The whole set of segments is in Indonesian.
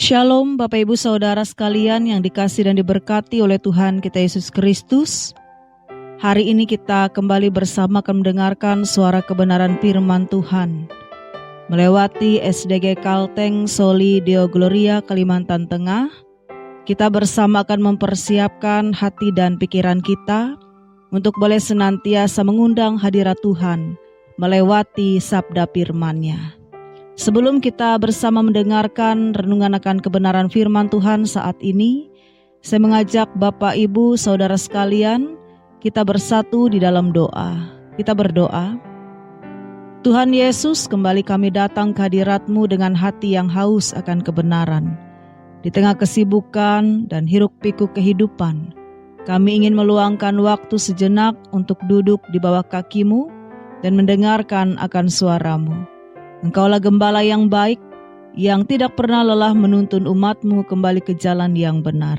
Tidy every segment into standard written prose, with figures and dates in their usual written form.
Shalom Bapak Ibu Saudara sekalian yang dikasihi dan diberkati oleh Tuhan kita Yesus Kristus. Hari ini kita kembali bersama akan mendengarkan suara kebenaran firman Tuhan melewati SDG Kalteng Soli Deo Gloria Kalimantan Tengah. Kita bersama akan mempersiapkan hati dan pikiran kita untuk boleh senantiasa mengundang hadirat Tuhan melewati sabda firman-Nya. Sebelum kita bersama mendengarkan renungan akan kebenaran firman Tuhan saat ini, saya mengajak Bapak, Ibu, Saudara sekalian, kita bersatu di dalam doa. Kita berdoa. Tuhan Yesus, kembali kami datang ke hadirat-Mu dengan hati yang haus akan kebenaran. Di tengah kesibukan dan hiruk-pikuk kehidupan, kami ingin meluangkan waktu sejenak untuk duduk di bawah kaki-Mu dan mendengarkan akan suara-Mu. Engkaulah gembala yang baik, yang tidak pernah lelah menuntun umat-Mu kembali ke jalan yang benar.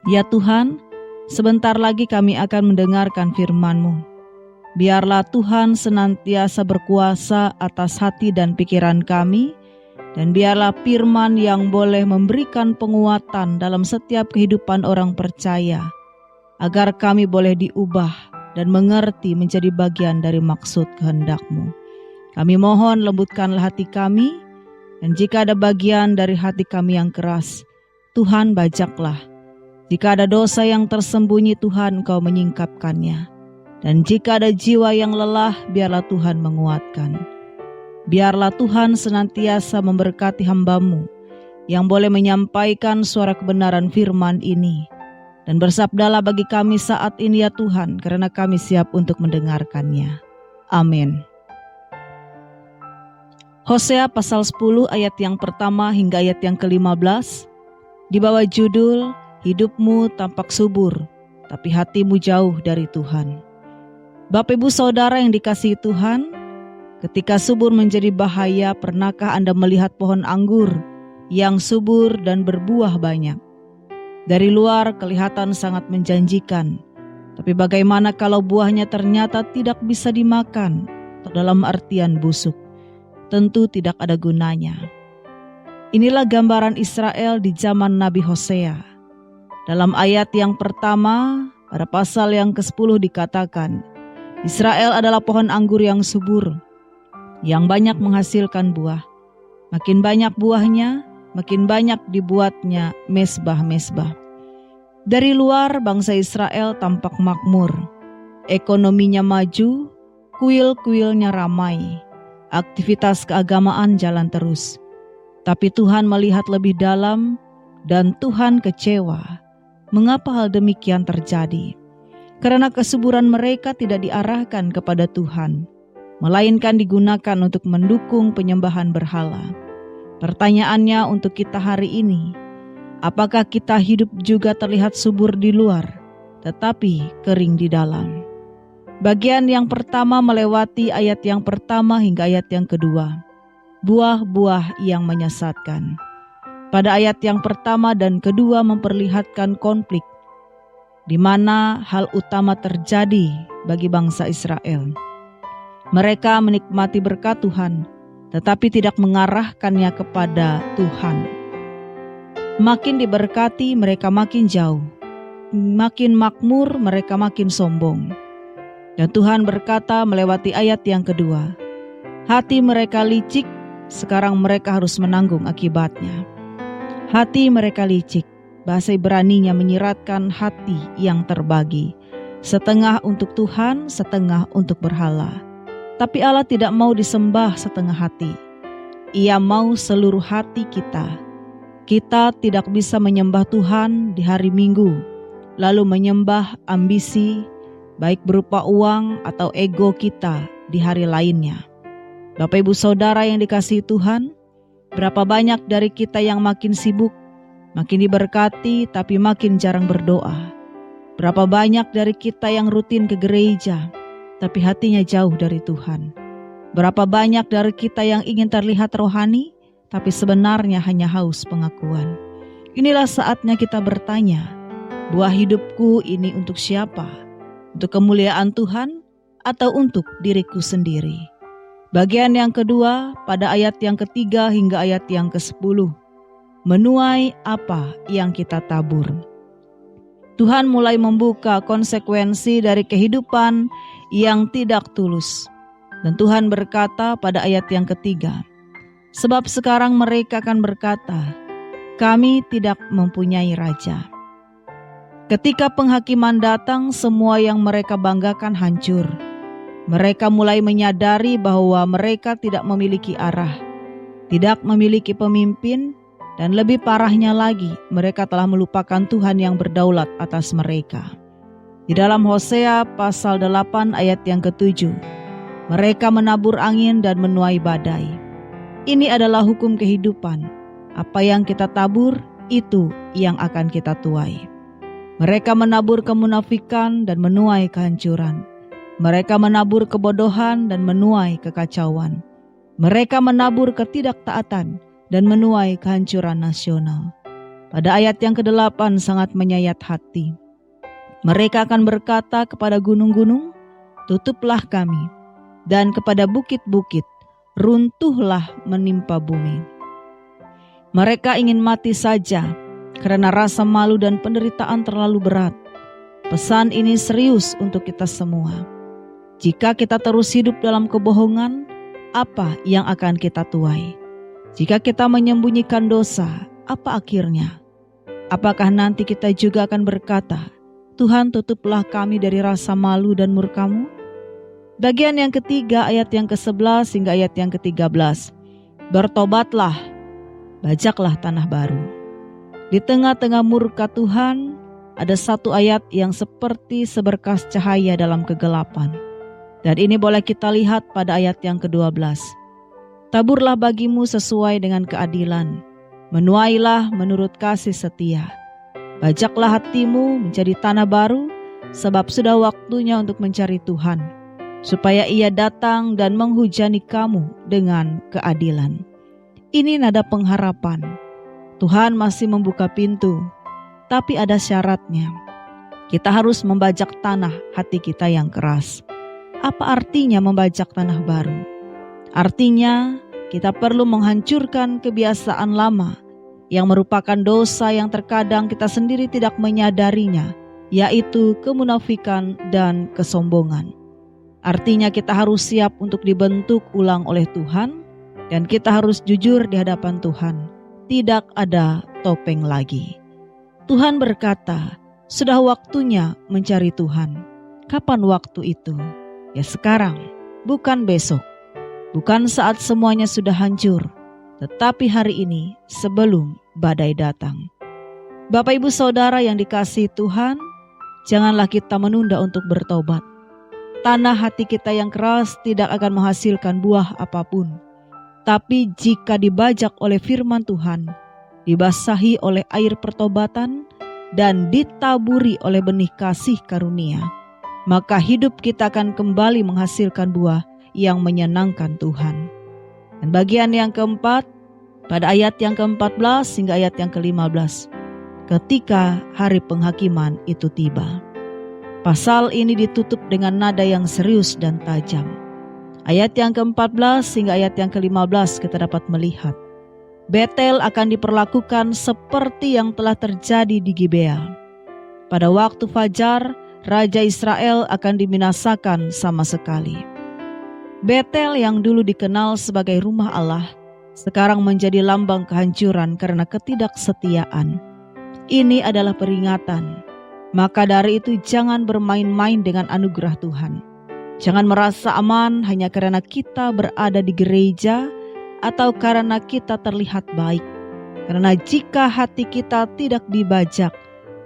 Ya Tuhan, sebentar lagi kami akan mendengarkan firman-Mu. Biarlah Tuhan senantiasa berkuasa atas hati dan pikiran kami, dan biarlah firman yang boleh memberikan penguatan dalam setiap kehidupan orang percaya, agar kami boleh diubah dan mengerti menjadi bagian dari maksud kehendak-Mu. Kami mohon lembutkanlah hati kami, dan jika ada bagian dari hati kami yang keras, Tuhan bajaklah. Jika ada dosa yang tersembunyi, Tuhan Engkau menyingkapkannya. Dan jika ada jiwa yang lelah, biarlah Tuhan menguatkan. Biarlah Tuhan senantiasa memberkati hamba-Mu, yang boleh menyampaikan suara kebenaran firman ini. Dan bersabdalah bagi kami saat ini ya Tuhan, karena kami siap untuk mendengarkannya. Amin. Hosea pasal 10 ayat yang pertama hingga ayat yang ke-15 di bawah judul Hidupmu tampak subur, tapi hatimu jauh dari Tuhan. Bapak Ibu Saudara yang dikasihi Tuhan, ketika subur menjadi bahaya, pernahkah Anda melihat pohon anggur yang subur dan berbuah banyak? Dari luar kelihatan sangat menjanjikan, tapi bagaimana kalau buahnya ternyata tidak bisa dimakan, atau dalam artian busuk? Tentu tidak ada gunanya. Inilah gambaran Israel di zaman Nabi Hosea. Dalam ayat yang pertama, pada pasal yang ke-10 dikatakan, Israel adalah pohon anggur yang subur, yang banyak menghasilkan buah. Makin banyak buahnya, makin banyak dibuatnya mesbah-mesbah. Dari luar, bangsa Israel tampak makmur. Ekonominya maju, kuil-kuilnya ramai. Aktivitas keagamaan jalan terus. Tapi Tuhan melihat lebih dalam dan Tuhan kecewa. Mengapa hal demikian terjadi? Karena kesuburan mereka tidak diarahkan kepada Tuhan, melainkan digunakan untuk mendukung penyembahan berhala. Pertanyaannya untuk kita hari ini, apakah kita hidup juga terlihat subur di luar, tetapi kering di dalam? Bagian yang pertama melewati ayat yang pertama hingga ayat yang kedua. Buah-buah yang menyesatkan. Pada ayat yang pertama dan kedua memperlihatkan konflik, di mana hal utama terjadi bagi bangsa Israel. Mereka menikmati berkat Tuhan, tetapi tidak mengarahkannya kepada Tuhan. Makin diberkati, mereka makin jauh. Makin makmur, mereka makin sombong. Dan Tuhan berkata melewati ayat yang kedua, hati mereka licik, sekarang mereka harus menanggung akibatnya. Hati mereka licik, bahasa Ibraninya menyiratkan hati yang terbagi. Setengah untuk Tuhan, setengah untuk berhala. Tapi Allah tidak mau disembah setengah hati. Ia mau seluruh hati kita. Kita tidak bisa menyembah Tuhan di hari Minggu, lalu menyembah ambisi, baik berupa uang atau ego kita di hari lainnya. Bapak Ibu Saudara yang dikasihi Tuhan, berapa banyak dari kita yang makin sibuk, makin diberkati tapi makin jarang berdoa. Berapa banyak dari kita yang rutin ke gereja, tapi hatinya jauh dari Tuhan. Berapa banyak dari kita yang ingin terlihat rohani, tapi sebenarnya hanya haus pengakuan. Inilah saatnya kita bertanya, buah hidupku ini untuk siapa? Untuk kemuliaan Tuhan atau untuk diriku sendiri? Bagian yang kedua pada ayat yang ketiga hingga ayat yang ke-10. menuai apa yang kita tabur. Tuhan mulai membuka konsekuensi dari kehidupan yang tidak tulus. Dan Tuhan berkata pada ayat yang ketiga, sebab sekarang mereka akan berkata, kami tidak mempunyai raja. Ketika penghakiman datang, semua yang mereka banggakan hancur. Mereka mulai menyadari bahwa mereka tidak memiliki arah, tidak memiliki pemimpin, dan lebih parahnya lagi, mereka telah melupakan Tuhan yang berdaulat atas mereka. Di dalam Hosea pasal 8 ayat yang ke-7, mereka menabur angin dan menuai badai. Ini adalah hukum kehidupan. Apa yang kita tabur, itu yang akan kita tuai. Mereka menabur kemunafikan dan menuai kehancuran. Mereka menabur kebodohan dan menuai kekacauan. Mereka menabur ketidaktaatan dan menuai kehancuran nasional. Pada ayat yang ke-8 sangat menyayat hati. Mereka akan berkata kepada gunung-gunung, tutuplah kami, dan kepada bukit-bukit, runtuhlah menimpa bumi. Mereka ingin mati saja, karena rasa malu dan penderitaan terlalu berat. Pesan ini serius untuk kita semua. Jika kita terus hidup dalam kebohongan, apa yang akan kita tuai? Jika kita menyembunyikan dosa, apa akhirnya? Apakah nanti kita juga akan berkata, Tuhan tutuplah kami dari rasa malu dan murka-Mu? Bagian yang ketiga ayat yang ke-11 hingga ayat yang ke-13. Bertobatlah, bajaklah tanah baru. Di tengah-tengah murka Tuhan, ada satu ayat yang seperti seberkas cahaya dalam kegelapan. Dan ini boleh kita lihat pada ayat yang ke-12. Taburlah bagimu sesuai dengan keadilan, menuailah menurut kasih setia. Bajaklah hatimu menjadi tanah baru, sebab sudah waktunya untuk mencari Tuhan, supaya Ia datang dan menghujani kamu dengan keadilan. Ini nada pengharapan. Tuhan masih membuka pintu, tapi ada syaratnya. Kita harus membajak tanah hati kita yang keras. Apa artinya membajak tanah baru? Artinya, kita perlu menghancurkan kebiasaan lama yang merupakan dosa yang terkadang kita sendiri tidak menyadarinya, yaitu kemunafikan dan kesombongan. Artinya kita harus siap untuk dibentuk ulang oleh Tuhan, dan kita harus jujur di hadapan Tuhan. Tidak ada topeng lagi. Tuhan berkata, sudah waktunya mencari Tuhan. Kapan waktu itu? Ya sekarang, bukan besok. Bukan saat semuanya sudah hancur, tetapi hari ini sebelum badai datang. Bapak Ibu Saudara yang dikasihi Tuhan, janganlah kita menunda untuk bertobat. Tanah hati kita yang keras tidak akan menghasilkan buah apapun. Tapi jika dibajak oleh firman Tuhan, dibasahi oleh air pertobatan, dan ditaburi oleh benih kasih karunia, maka hidup kita akan kembali menghasilkan buah yang menyenangkan Tuhan. Dan bagian yang keempat, pada ayat yang ke-14 hingga ayat yang ke-15, ketika hari penghakiman itu tiba. Pasal ini ditutup dengan nada yang serius dan tajam. Ayat yang ke-14 hingga ayat yang ke-15 kita dapat melihat Betel akan diperlakukan seperti yang telah terjadi di Gibea. Pada waktu fajar, Raja Israel akan dibinasakan sama sekali. Betel yang dulu dikenal sebagai rumah Allah, sekarang menjadi lambang kehancuran karena ketidaksetiaan. Ini adalah peringatan. Maka dari itu jangan bermain-main dengan anugerah Tuhan. Jangan merasa aman hanya karena kita berada di gereja atau karena kita terlihat baik. Karena jika hati kita tidak dibajak,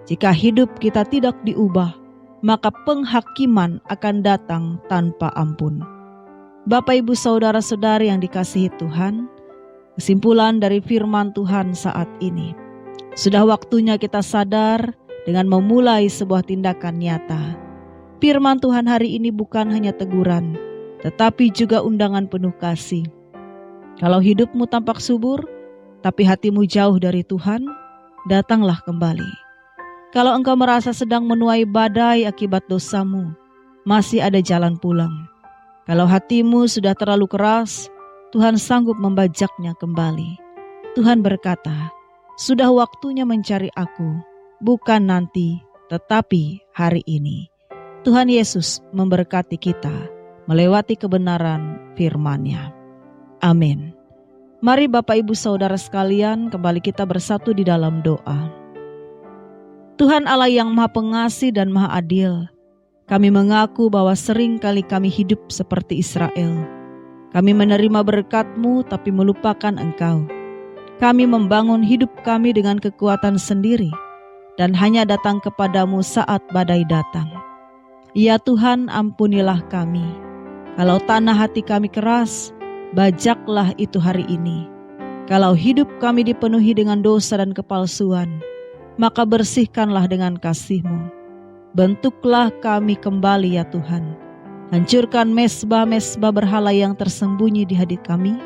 jika hidup kita tidak diubah, maka penghakiman akan datang tanpa ampun. Bapak, Ibu, Saudara-saudari yang dikasihi Tuhan, kesimpulan dari firman Tuhan saat ini, sudah waktunya kita sadar dengan memulai sebuah tindakan nyata. Firman Tuhan hari ini bukan hanya teguran, tetapi juga undangan penuh kasih. Kalau hidupmu tampak subur, tapi hatimu jauh dari Tuhan, datanglah kembali. Kalau engkau merasa sedang menuai badai akibat dosamu, masih ada jalan pulang. Kalau hatimu sudah terlalu keras, Tuhan sanggup membajaknya kembali. Tuhan berkata, Sudah waktunya mencari aku, bukan nanti, tetapi hari ini. Tuhan Yesus memberkati kita melewati kebenaran firman-Nya. Amin. Mari Bapak Ibu Saudara sekalian, kembali kita bersatu di dalam doa. Tuhan Allah yang Maha Pengasih dan Maha Adil, kami mengaku bahwa sering kali kami hidup seperti Israel. Kami menerima berkat-Mu tapi melupakan Engkau. Kami membangun hidup kami dengan kekuatan sendiri dan hanya datang kepadamu saat badai datang. Ya Tuhan, ampunilah kami. Kalau tanah hati kami keras, bajaklah itu hari ini. Kalau hidup kami dipenuhi dengan dosa dan kepalsuan, maka bersihkanlah dengan kasih-Mu. Bentuklah kami kembali ya Tuhan. Hancurkan mesbah-mesbah berhala yang tersembunyi di hati kami,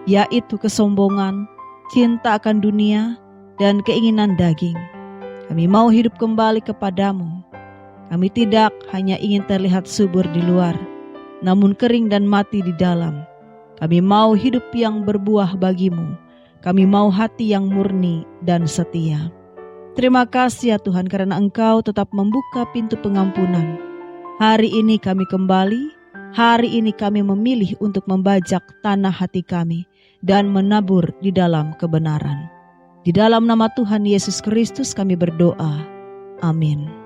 yaitu kesombongan, cinta akan dunia, dan keinginan daging. Kami mau hidup kembali kepadamu. Kami tidak hanya ingin terlihat subur di luar, namun kering dan mati di dalam. Kami mau hidup yang berbuah bagimu. Kami mau hati yang murni dan setia. Terima kasih ya Tuhan karena Engkau tetap membuka pintu pengampunan. Hari ini kami kembali, hari ini kami memilih untuk membajak tanah hati kami dan menabur di dalam kebenaran. Di dalam nama Tuhan Yesus Kristus kami berdoa. Amin.